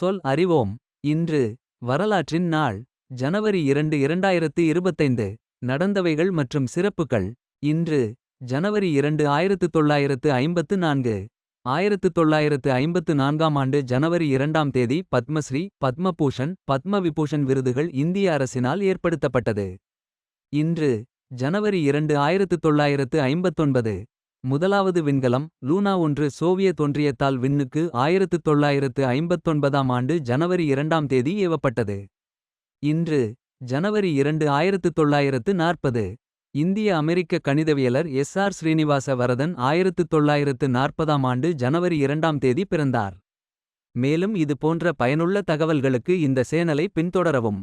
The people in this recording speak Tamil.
சொல் அறிவோம். இன்று வரலாற்றின் நாள். ஜனவரி 2 2025. நடந்தவைகள் மற்றும் சிறப்புகள். இன்று ஜனவரி 2 1954. 1954ஆம் ஆண்டு ஜனவரி 2ஆம் தேதி பத்மஸ்ரீ, பத்மபூஷன், பத்மவிபூஷன் விருதுகள் இந்திய அரசினால் ஏற்படுத்தப்பட்டது. இன்று ஜனவரி 2 1959. முதலாவது விண்கலம் லூனா 1 சோவியத் ஒன்றியத்தால் விண்ணுக்கு 1959ஆம் ஆண்டு ஜனவரி 2ஆம் தேதி ஏவப்பட்டது. இன்று ஜனவரி 2 1940. இந்திய அமெரிக்க கணிதவியலர் எஸ்.ஆர். ஸ்ரீனிவாச வரதன் 1940ஆம் ஆண்டு ஜனவரி 2ஆம் தேதி பிறந்தார். மேலும் இது போன்ற பயனுள்ள தகவல்களுக்கு இந்த சேனலை பின்தொடரவும்.